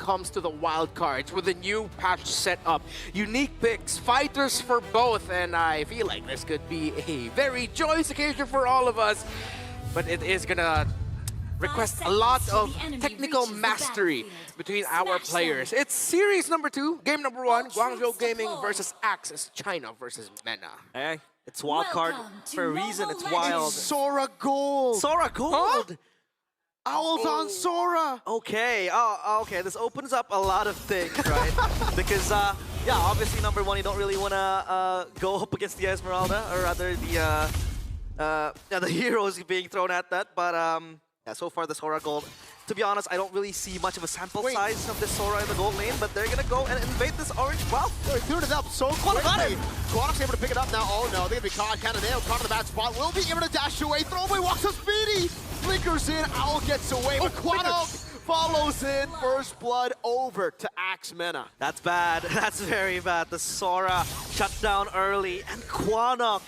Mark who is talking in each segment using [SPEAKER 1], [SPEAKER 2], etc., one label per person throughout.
[SPEAKER 1] comes to the wild cards with a new patch set up. Unique picks, fighters for both, and I feel like this could be a very joyous occasion for all of us. But it is gonna request a lot of technical mastery between our players. It's series number 2, game number 1, Guangzhou Gaming versus Axis, China versus MENA.
[SPEAKER 2] Hey, it's wild card for a reason. It's wild.
[SPEAKER 3] Sora Gold!
[SPEAKER 2] Sora Gold!
[SPEAKER 3] Owls on Sora!
[SPEAKER 2] Okay, okay. This opens up a lot of things, right? Because, yeah, obviously, number 1, you don't really want to go up against the Esmeralda, or rather the heroes being thrown at that. But, yeah, so far the Sora Gold. To be honest, I don't really see much of a sample size of this Sora in the gold lane, but they're gonna go and invade this orange buff.
[SPEAKER 3] They cleared it up so quickly. Quanok's able to pick it up now. Oh no, they're gonna be caught. Cananeo caught in the bad spot. Will be able to dash away. Throwaway walks up Speedy. Flickers in. Owl gets away, but Quanok follows in. First blood over to Axe MENA.
[SPEAKER 2] That's bad. That's very bad. The Sora shut down early, and Quanok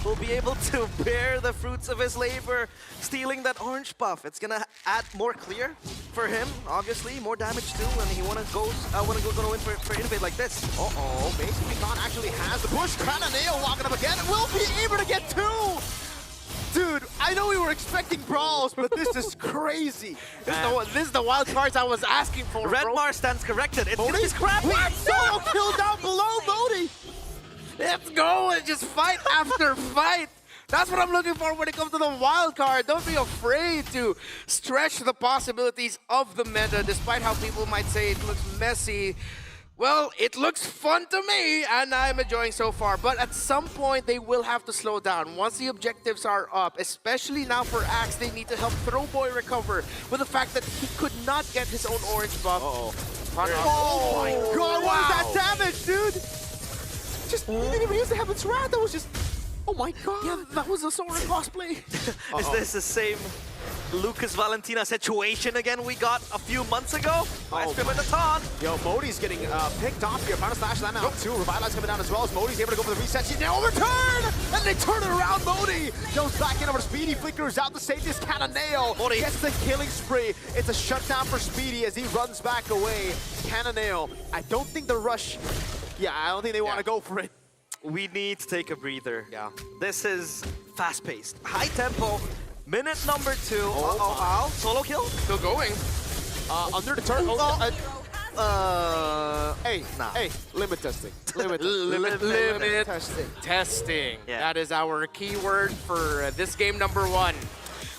[SPEAKER 2] will be able to bear the fruits of his labor, stealing that orange buff. It's gonna add more clear for him, obviously, more damage too, and he wanna go in for innovate like this.
[SPEAKER 3] Uh-oh, Mason Khan actually has the push. Cananeo walking up again, and will be able to get 2! Dude, I know we were expecting brawls, but this is crazy.
[SPEAKER 1] This is the wild cards I was asking for,
[SPEAKER 2] Red
[SPEAKER 1] bro.
[SPEAKER 2] Mar stands corrected. It's gonna be scrappy.
[SPEAKER 3] Solo kill down below Modi.
[SPEAKER 1] Let's go and just fight after fight. That's what I'm looking for when it comes to the wild card. Don't be afraid to stretch the possibilities of the meta, despite how people might say it looks messy. Well, it looks fun to me, and I'm enjoying so far. But at some point, they will have to slow down. Once the objectives are up, especially now for Axe, they need to help Throwboy recover with the fact that he could not get his own orange buff.
[SPEAKER 3] Oh
[SPEAKER 1] my
[SPEAKER 3] God, what is that damage, dude? Just, he didn't even use the Heaven's Wrath. That was just, oh my God.
[SPEAKER 1] Yeah, that was a Sora cosplay.
[SPEAKER 2] Is this the same Lucas Valentina situation again we got a few months ago? Nice flip with the taunt.
[SPEAKER 3] Yo, Modi's getting picked off here. Final slash that now too. Revitalize coming down as well as Modi's able to go for the reset. She now overturn! And they turn it around. Modi jumps back in over Speedy. Flickers out to save this Cananeo.
[SPEAKER 2] Modi
[SPEAKER 3] gets the killing spree. It's a shutdown for Speedy as he runs back away. Cananeo, I don't think the rush... Yeah, I don't think they want to go for it.
[SPEAKER 2] We need to take a breather. Yeah. This is fast-paced, high tempo. Minute number 2. Ow. Solo kill?
[SPEAKER 1] Still going.
[SPEAKER 3] Under the turn. Hey, limit testing. Limit testing.
[SPEAKER 1] Testing.
[SPEAKER 2] Yeah.
[SPEAKER 1] That is our keyword for this game number 1.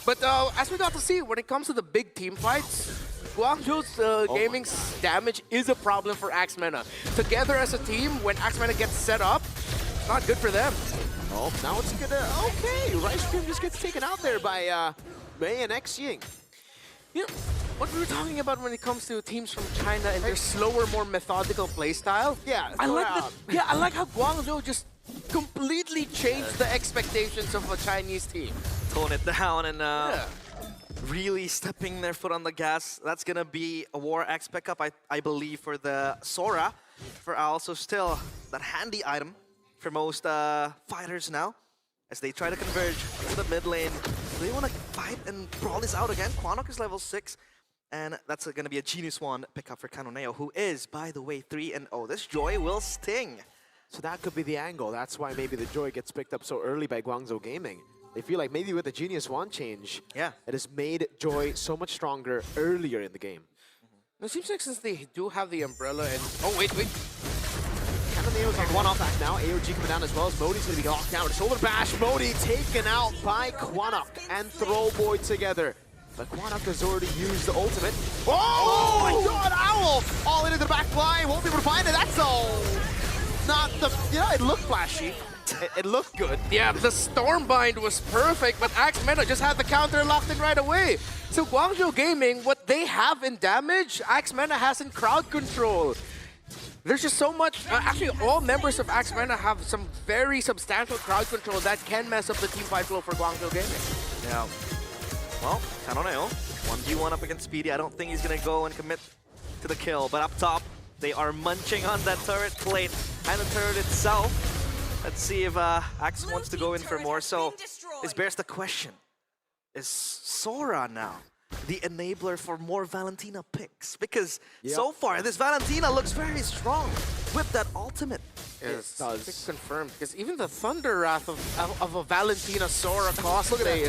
[SPEAKER 1] But as we got to see, when it comes to the big team fights, Guangzhou's gaming's damage is a problem for Axe MENA. Together as a team, when Axe MENA gets set up, it's not good for them.
[SPEAKER 3] Oh, now it's gonna... Okay, Rice Cream just gets taken out there by Mei and Xing.
[SPEAKER 1] You know, what we were talking about when it comes to teams from China and their slower, more methodical playstyle.
[SPEAKER 3] Yeah,
[SPEAKER 1] I like that. Yeah, I like how Guangzhou just completely changed the expectations of a Chinese team.
[SPEAKER 2] Tone it down and really stepping their foot on the gas. That's gonna be a War Axe pickup, I believe, for the Sora. For also still that handy item for most fighters now, as they try to converge to the mid lane. Do they want to fight and brawl this out again? Quanok is level 6, and that's going to be a Genius Wand pickup for Cananeo, who is, by the way, 3-0. This Joy will sting.
[SPEAKER 3] So that could be the angle. That's why maybe the Joy gets picked up so early by Guangzhou Gaming. They feel like maybe with the Genius Wand change, it has made Joy so much stronger earlier in the game.
[SPEAKER 1] It seems like since they do have the umbrella and... Oh, wait.
[SPEAKER 3] Cananeo's on one off back now. AOG coming down as well as Modi's going to be locked down with a shoulder bash. Modi taken out by Quanok and Throwboy together. But Quanok has already used the ultimate. Oh my God, Owl! All into the back line. Won't be able to find it. That's all. Not the... Yeah, it looked flashy. It looked good.
[SPEAKER 1] Yeah, the Stormbind was perfect, but Axe MENA just had the counter locked in right away. So Guangzhou Gaming, what they have in damage, Axe MENA has in crowd control. There's just so much, actually all members of Axe MENA have some very substantial crowd control that can mess up the team fight flow for Guangzhou Gaming.
[SPEAKER 2] Yeah. Well, Cananeo, 1v1 up against Speedy. I don't think he's gonna go and commit to the kill, but up top, they are munching on that turret plate and the turret itself. Let's see if Axe wants to go in for more. So this bears the question, is Sora now the enabler for more Valentina picks. Because
[SPEAKER 3] Yep.
[SPEAKER 2] so far, this Valentina looks very strong with that ultimate.
[SPEAKER 1] Yes,
[SPEAKER 3] does.
[SPEAKER 1] it's confirmed. Because even the Thunder Wrath of a Valentina Sora cosplay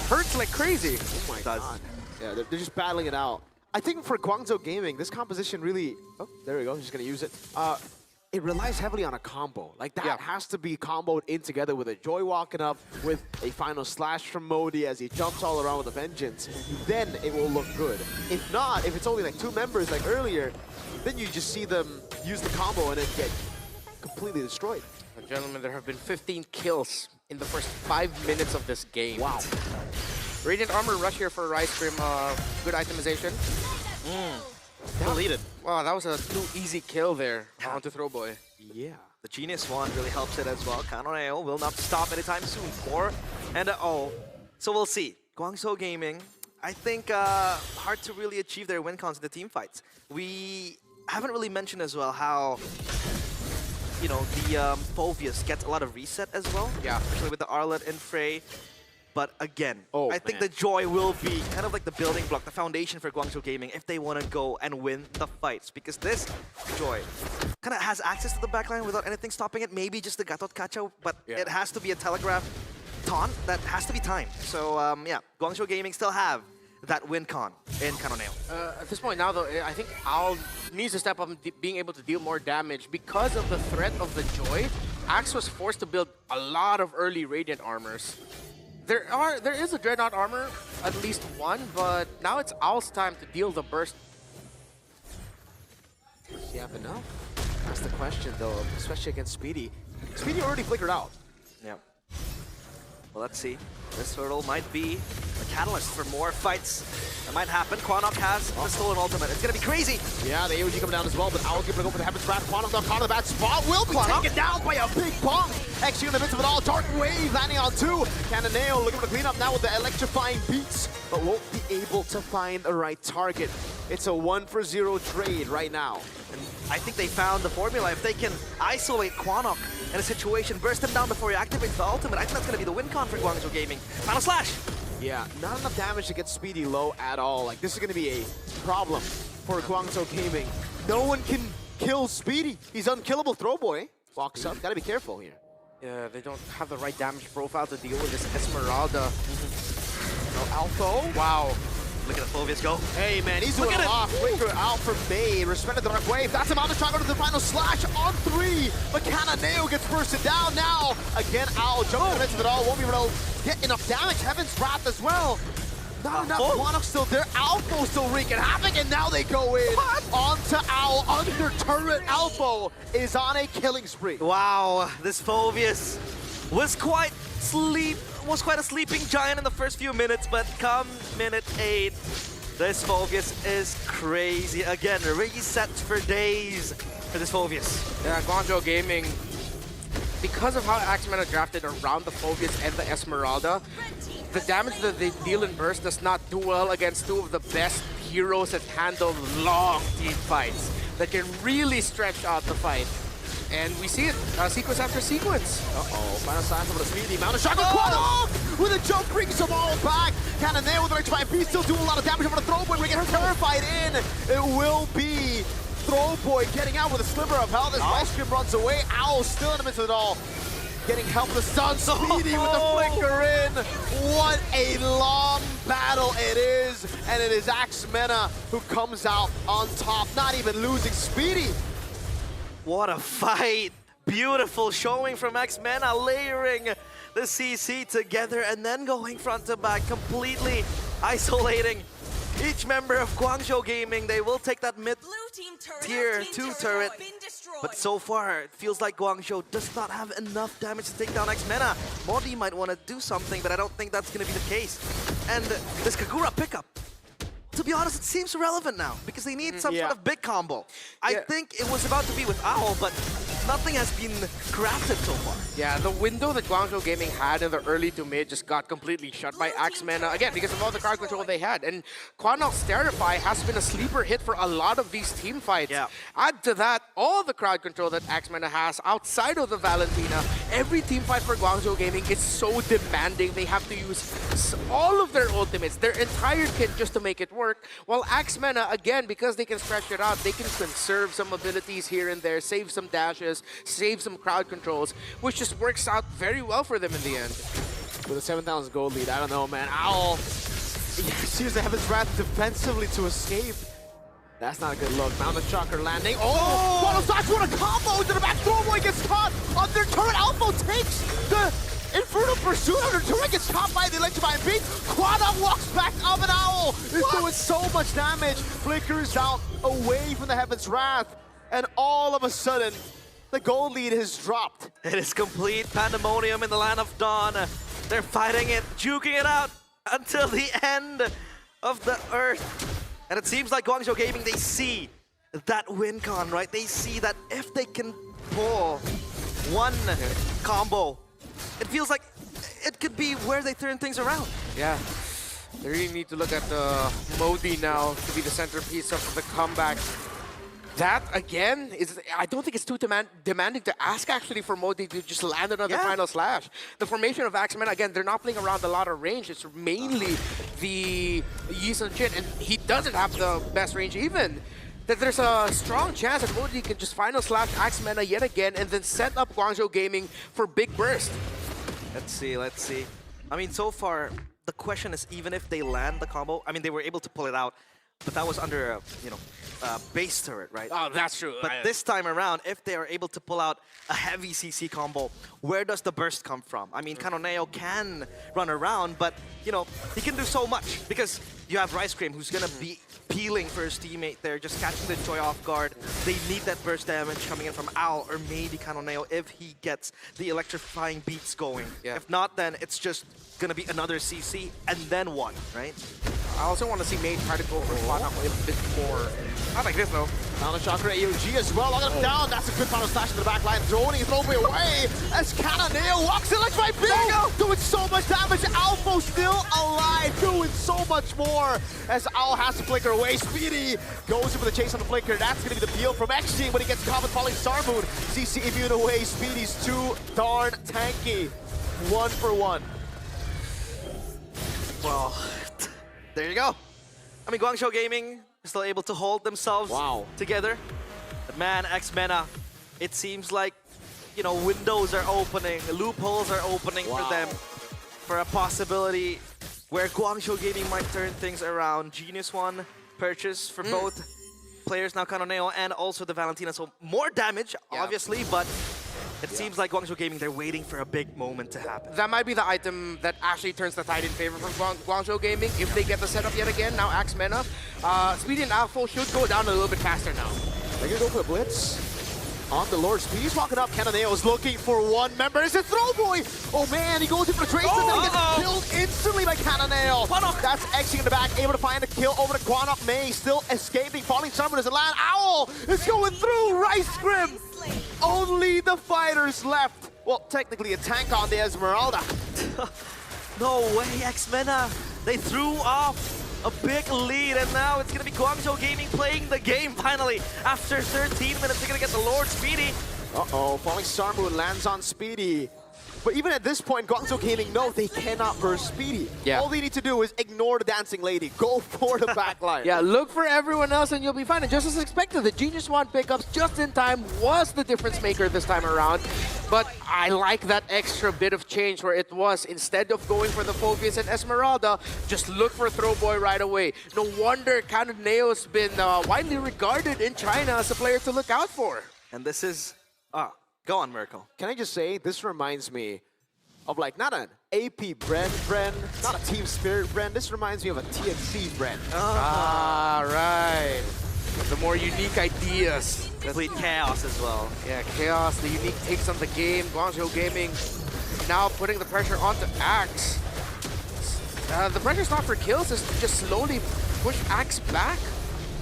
[SPEAKER 1] hurts like crazy.
[SPEAKER 3] Oh my
[SPEAKER 2] Does.
[SPEAKER 3] god. Yeah, they're just battling it out. I think for Guangzhou Gaming, this composition really... Oh, there we go. He's just going to use it. It relies heavily on a combo. Like, that has to be comboed in together with a Joy walking up, with a final slash from Modi as he jumps all around with a vengeance. Then it will look good. If not, if it's only like 2 members like earlier, then you just see them use the combo and then get completely destroyed.
[SPEAKER 1] And gentlemen, there have been 15 kills in the first 5 minutes of this game.
[SPEAKER 3] Wow.
[SPEAKER 1] Radiant Armor rush here for Rice Cream. Good itemization.
[SPEAKER 2] Deleted.
[SPEAKER 1] Wow, that was a too easy kill there onto Throwboy.
[SPEAKER 3] Yeah.
[SPEAKER 2] The Genius Wand really helps it as well. Kanoneo will not stop anytime soon. 4 and 0. So we'll see. Guangzhou Gaming, I think hard to really achieve their win cons in the team fights. We haven't really mentioned as well how, you know, the Phoveus gets a lot of reset as well.
[SPEAKER 1] Yeah.
[SPEAKER 2] Especially with the Arlet and Frey. But again,
[SPEAKER 3] Oh,
[SPEAKER 2] I think
[SPEAKER 3] man.
[SPEAKER 2] the Joy will be kind of like the building block, the foundation for Guangzhou Gaming if they want to go and win the fights. Because this Joy kind of has access to the backline without anything stopping it. Maybe just the Gatot Kacho, but it has to be a telegraph taunt that has to be timed. So yeah, Guangzhou Gaming still have that win con in Kanoneo.
[SPEAKER 1] At this point now, though, I think Owl needs to step up and being able to deal more damage. Because of the threat of the Joy, Axe was forced to build a lot of early Radiant armors. There is a Dreadnought armor, at least one, but now it's Owl's time to deal the burst.
[SPEAKER 3] Does he have enough? That's the question, though, especially against Speedy. Speedy already flickered out.
[SPEAKER 2] Yeah. Well, let's see. This hurdle might be a catalyst for more fights that might happen. Quanok has the stolen ultimate. It's gonna be crazy.
[SPEAKER 3] Yeah, the AOG coming down as well, but Owl's gonna go for the Heaven's Wrath. Quantum not caught in the bad spot. Will be taken down by a big bomb. XG in the midst of it all. Dark Wave landing on 2. Cannoneo looking for the cleanup now with the electrifying beats, but won't be able to find the right target. It's a 1-for-0 trade right now.
[SPEAKER 2] And I think they found the formula. If they can isolate Quanok in a situation, burst him down before he activates the ultimate, I think that's gonna be the win con for Guangzhou Gaming. Final slash!
[SPEAKER 3] Yeah, not enough damage to get Speedy low at all. Like, this is gonna be a problem for Guangzhou Gaming. No one can kill Speedy. He's unkillable. Throwboy walks up. Gotta be careful here.
[SPEAKER 1] Yeah, they don't have the right damage profile to deal with this Esmeralda.
[SPEAKER 3] No, Alpho.
[SPEAKER 1] Wow.
[SPEAKER 2] Look at the Phoveus go.
[SPEAKER 3] Hey man, he's doing
[SPEAKER 2] Look
[SPEAKER 3] a
[SPEAKER 2] at it.
[SPEAKER 3] lot. Flicker out from May. Respected the Dark Wave. That's him on the try to the final slash on 3. But Cannoneo gets bursted down now. Again, Owl jumping in the midst of it all. Won't be able to get enough damage. Heaven's Wrath as well. Not enough. Quanok still there. Alpho still wreaking havoc, and now they go in onto Owl under turret. Alpho is on a killing spree.
[SPEAKER 2] Wow, this Phoveus was quite a sleeping giant in the first few minutes, but come minute 8, this Phoveus is crazy again. Resets for days for this Phoveus.
[SPEAKER 1] Yeah, Guangzhou Gaming, because of how Axmena drafted around the Phoveus and the Esmeralda, the damage that they deal in burst does not do well against 2 of the best heroes that handle long team fights, that can really stretch out the fight. And we see it sequence after sequence.
[SPEAKER 3] Uh-oh, final slash over the Speedy. Mount a shotgun. Quanok with a jump brings them all back. Cannoneo with the electrifying beast still doing a lot of damage over the Throwboy. We get her terrified in. It will be Throwboy getting out with a sliver of health as Rice Cream runs away. Owl still in the midst of it all. Getting helpless done. Speedy with the flicker in. What a long battle it is. And it is Axmena who comes out on top, not even losing Speedy.
[SPEAKER 2] What a fight! Beautiful showing from Axmena, layering the CC together and then going front to back, completely isolating each member of Guangzhou Gaming. They will take that mid-tier 2 turret, but so far it feels like Guangzhou does not have enough damage to take down Axmena. Modi might want to do something, but I don't think that's going to be the case. And this Kagura pickup, to be honest, it seems relevant now because they need some sort of big combo. I think it was about to be with Owl, but nothing has been crafted so far.
[SPEAKER 1] Yeah, the window that Guangzhou Gaming had in the early to mid just got completely shut by Axemena, again, because of all the card control they had. And Quanok's Terrify has been a sleeper hit for a lot of these team fights.
[SPEAKER 2] Yeah.
[SPEAKER 1] Add to that all the crowd control that Axemena has outside of the Valentina. Every team fight for Guangzhou Gaming is so demanding. They have to use all of their ultimates, their entire kit just to make it work. While Axemena, again, because they can stretch it out, they can conserve some abilities here and there, save some dashes, save some crowd controls, which just works out very well for them in the end.
[SPEAKER 3] With a 7,000 gold lead, I don't know, man. Owl sees the Heaven's Wrath defensively to escape. That's not a good look. Mountain Shocker landing. Oh! Quantum Stocks, what a combo! To the back, Throwboy gets caught! Under turret, Alpha takes the Infernal Pursuit. Under turret gets caught by the Electrifying Beat. Quantum walks back up, and Owl is doing so much damage. Flickers out away from the Heaven's Wrath. And all of a sudden, the gold lead has dropped.
[SPEAKER 2] It is complete pandemonium in the Land of Dawn. They're fighting it, juking it out until the end of the earth. And it seems like Guangzhou Gaming, they see that win con, right? They see that if they can pull one combo, it feels like it could be where they turn things around.
[SPEAKER 1] Yeah. They really need to look at Modi now to be the centerpiece of the comeback. That, again, is I don't think it's too demanding to ask, actually, for Modi to just land another final slash. The formation of Axemen, again, they're not playing around a lot of range. It's mainly the Yi Sun-shin, and he doesn't have the best range even. That there's a strong chance that Modi can just final slash Axemena yet again and then set up Guangzhou Gaming for big burst.
[SPEAKER 2] Let's see, let's see. I mean, so far, the question is even if they land the combo, I mean, they were able to pull it out, but that was under a, base turret, right?
[SPEAKER 1] Oh, that's true.
[SPEAKER 2] But this time around, if they are able to pull out a heavy CC combo, where does the burst come from? I mean, Kanoneo can run around, but, he can do so much because you have Rice Cream who's going to be peeling for his teammate there, just catching the Joy off guard. They need that burst damage coming in from Owl or maybe Kanoneo if he gets the electrifying beats going.
[SPEAKER 1] Yeah.
[SPEAKER 2] If not, then it's just going to be another CC and then one, right?
[SPEAKER 1] I also want to see Mage try to go for Quanok a bit more. Not like this, though.
[SPEAKER 3] Mountain Chakra AOG as well, locking him down. That's a good final slash in the back line. Throwing away as Kanoneo walks in like my big. Doing so much damage. Alpha still alive, doing so much more as Owl has to flicker away. Speedy goes in for the chase on the flicker. That's going to be the peel from XG when he gets caught with Falling Star Moon. CC immune away. Speedy's too darn tanky. 1 for 1.
[SPEAKER 2] Well, there you go. I mean, Guangzhou Gaming is still able to hold themselves together. But man, Axemena, it seems like, windows are opening, loopholes are opening for them for a possibility where Guangzhou Gaming might turn things around. Genius One purchase for both players now, Kanoneo and also the Valentina. So more damage, obviously, but it seems like Guangzhou Gaming, they're waiting for a big moment to happen.
[SPEAKER 1] That might be the item that actually turns the tide in favor for Guangzhou Gaming if they get the setup yet again. Now Axemena. Speedy and Alpha should go down a little bit faster now.
[SPEAKER 3] They're going to go for the blitz. On the Lord, Speedy's walking up. Kanoneo is looking for one member. It's a Throwboy! Oh man, he goes in for the trace and then he gets killed instantly by Kanoneo. That's Xing in the back, able to find a kill over to Quanok. May still escaping. Falling Summer doesn't land. Owl is going through. Rice Grim. Only the fighters left. Well, technically a tank on the Esmeralda.
[SPEAKER 2] No way, Axemena. They threw off a big lead, and now it's going to be Guangzhou Gaming playing the game finally. After 13 minutes, they're going to get the Lord Speedy.
[SPEAKER 3] Uh-oh, Falling Star Moon lands on Speedy. But even at this point, Guangzhou Gaming know they cannot burst Speedy.
[SPEAKER 1] Yeah.
[SPEAKER 3] All they need to do is ignore the Dancing Lady. Go for the backline.
[SPEAKER 1] Yeah, look for everyone else and you'll be fine. And just as expected, the Genius One pickups just in time was the difference maker this time around. But I like that extra bit of change where it was, instead of going for the Phoveus and Esmeralda, just look for Throwboy right away. No wonder Kanoneo's been widely regarded in China as a player to look out for.
[SPEAKER 2] And this is... go on, Mirko.
[SPEAKER 3] Can I just say, this reminds me of not an AP brand, not a Team Spirit brand. This reminds me of a TNC brand.
[SPEAKER 1] Ah, right. The more unique ideas.
[SPEAKER 2] Complete chaos as well.
[SPEAKER 1] Yeah, chaos, the unique takes on the game. Guangzhou Gaming now putting the pressure onto Axe. The pressure's not for kills, it's to just slowly push Axe back.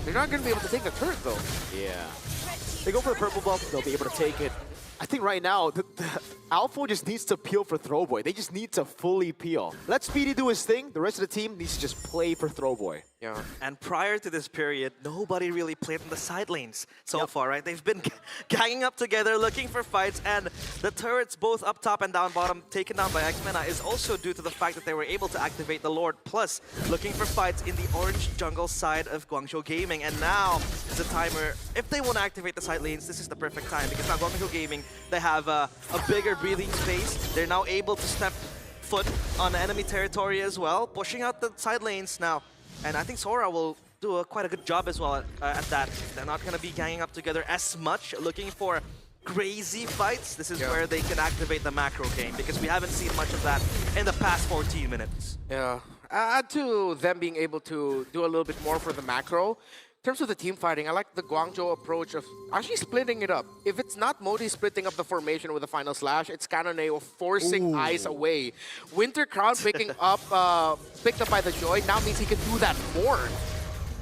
[SPEAKER 1] They're not going to be able to take the turret, though.
[SPEAKER 3] Yeah. They go for the purple buff, they'll be able to take it. I think right now, the Alpha just needs to peel for Throwboy. They just need to fully peel. Let Speedy do his thing. The rest of the team needs to just play for Throwboy.
[SPEAKER 1] Yeah.
[SPEAKER 2] And prior to this period, nobody really played in the side lanes so far, right? They've been ganging up together, looking for fights, and the turrets both up top and down bottom taken down by X-Mena is also due to the fact that they were able to activate the Lord, plus looking for fights in the orange jungle side of Guangzhou Gaming. And now is the time where, if they want to activate the side lanes, this is the perfect time, because now Guangzhou Gaming, they have a bigger breathing space. They're now able to step foot on enemy territory as well, pushing out the side lanes now. And I think Sora will do quite a good job as well at that. They're not going to be ganging up together as much, looking for crazy fights. This is where they can activate the macro game, because we haven't seen much of that in the past 14 minutes.
[SPEAKER 1] Yeah. Add to them being able to do a little bit more for the macro. In terms of the team fighting, I like the Guangzhou approach of actually splitting it up. If it's not Modi splitting up the formation with the final slash, it's Cannoneo forcing Ice away. Winter Crown picked up by the Joy now means he can do that more.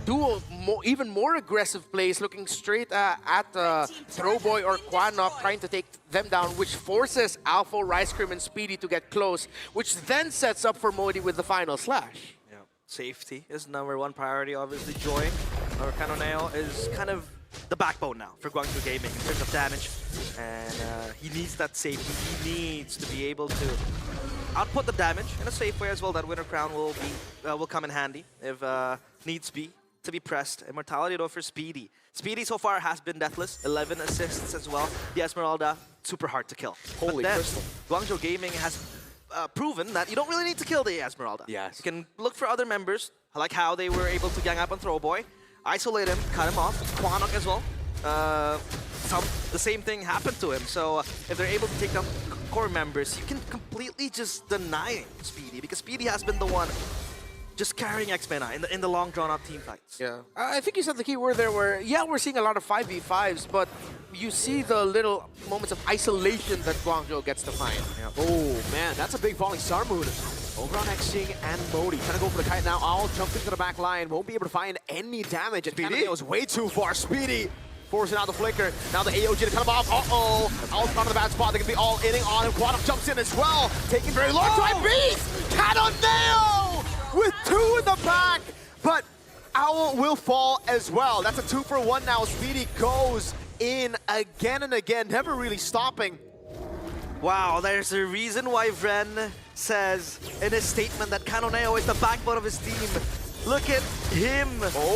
[SPEAKER 1] Do even more aggressive plays, looking straight at Throwboy or Quanok, trying to take them down, which forces Alpha, Rice Cream, and Speedy to get close, which then sets up for Modi with the final slash.
[SPEAKER 2] Yeah. Safety is #1 priority, obviously. Joy, or Cannoneo, is kind of the backbone now for Guangzhou Gaming in terms of damage. And he needs that safety. He needs to be able to output the damage in a safe way as well. That Winter Crown will come in handy if needs be to be pressed. Immortality though for Speedy. Speedy so far has been deathless, 11 assists as well. The Esmeralda, super hard to kill.
[SPEAKER 3] Holy
[SPEAKER 2] but then,
[SPEAKER 3] crystal.
[SPEAKER 2] Guangzhou Gaming has proven that you don't really need to kill the Esmeralda.
[SPEAKER 3] Yes.
[SPEAKER 2] You can look for other members, like how they were able to gang up on Throwboy, isolate him, cut him off, Quanok as well. The same thing happened to him. So if they're able to take down core members, you can completely just deny Speedy, because Speedy has been the one just carrying X-Mena in the long drawn-out team fights.
[SPEAKER 1] Yeah, I think you said the key word there where, yeah, we're seeing a lot of 5v5s, but you see the little moments of isolation that Guangzhou gets to find.
[SPEAKER 2] Yeah.
[SPEAKER 3] Oh, man, that's a big falling star moon. Over on Xing and Modi. Trying to go for the kite now. Owl jumped into the back line. Won't be able to find any damage. And
[SPEAKER 1] Speedy
[SPEAKER 3] was way too far. Speedy forcing out the flicker. Now the AOG to cut him off. Uh-oh. Owl's found in the bad spot. They can be all inning on him. Quantum jumps in as well. Taking very long time beats. Cannoneo with 2 in the back. But Owl will fall as well. That's a 2-for-1 now. Speedy goes in again and again. Never really stopping.
[SPEAKER 2] Wow, there's a reason why Vren says in his statement that Cannoneo is the backbone of his team. Look at him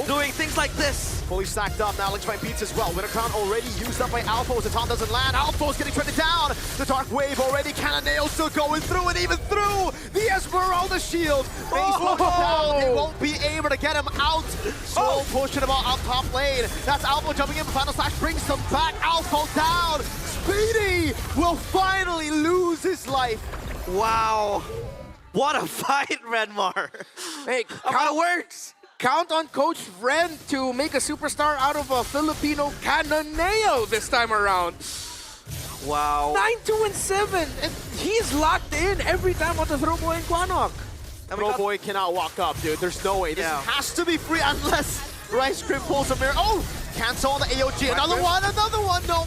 [SPEAKER 2] doing things like this.
[SPEAKER 3] Fully stacked up now. Lynchpine beats as well. Winter Crown already used up by Alpha as the taunt doesn't land. Alpha's getting traded down. The Dark Wave already. Cannoneo still going through and even through the Esmeralda shield. Down. They won't be able to get him out. So pushing him out top lane. That's Alpha jumping in. Final slash brings them back. Alpha down. Speedy will finally lose his life.
[SPEAKER 2] Wow. What a fight, Redmar.
[SPEAKER 1] Hey,
[SPEAKER 2] How it works.
[SPEAKER 1] count on Coach Vren to make a superstar out of a Filipino Cannoneo this time around.
[SPEAKER 2] Wow.
[SPEAKER 1] 9-2-7, and he's locked in every time on the Throwboy and Quanok.
[SPEAKER 3] Throwboy cannot walk up, dude. There's no way. This has to be free unless Rice Cream pulls a mirror. Oh, cancel on the AOG. Another one. No.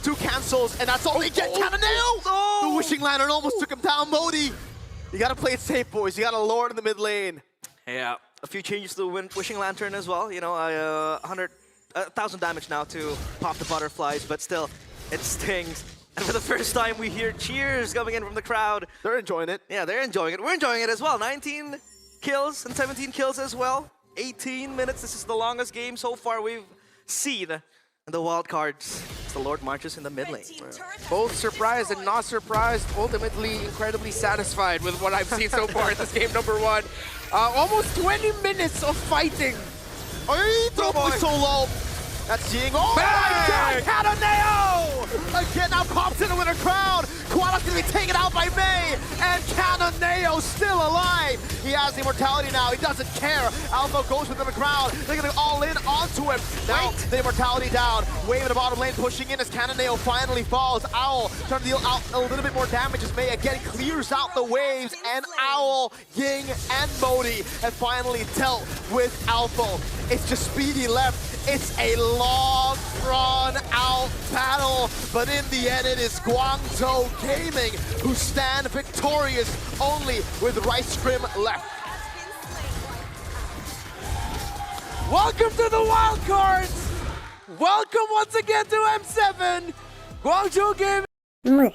[SPEAKER 3] 2 cancels, and that's all they get. Cannoneo! The Wishing Lantern almost took him down. Modi, you gotta play it safe, boys. You got a Lord in the mid lane.
[SPEAKER 2] Yeah, a few changes to the Wishing Lantern as well. You know, 1,000 damage now to pop the butterflies, but still, it stings. And for the first time, we hear cheers coming in from the crowd.
[SPEAKER 3] They're enjoying it.
[SPEAKER 2] Yeah, they're enjoying it. We're enjoying it as well. 19 kills and 17 kills as well. 18 minutes. This is the longest game so far we've seen in the wild cards. It's the Lord Marches in the mid lane.
[SPEAKER 1] Both surprised and not surprised, ultimately incredibly satisfied with what I've seen so far in this game #1. Almost 20 minutes of fighting.
[SPEAKER 3] Hey, Throwboy so low. That's Ying. Oh
[SPEAKER 1] Bang!
[SPEAKER 3] my God, Cannoneo! Again, now pops in the Winter Crown. Quanok's gonna be taken out by Mei, and Cannoneo still alive. He has the immortality now. He doesn't care. Alpha goes within the ground. They're gonna all in onto to him. Now the immortality down. Wave in the bottom lane pushing in as Cannonale finally falls. Owl trying to deal out a little bit more damage as May again clears out the waves. And Owl, Ying, and Modi have finally dealt with Alpha. It's just Speedy left. It's a long, drawn-out battle, but in the end, it is Guangzhou Gaming who stand victorious only with Rice Grim left.
[SPEAKER 1] Welcome to the wild cards. Welcome once again to M7. Guangzhou Gaming.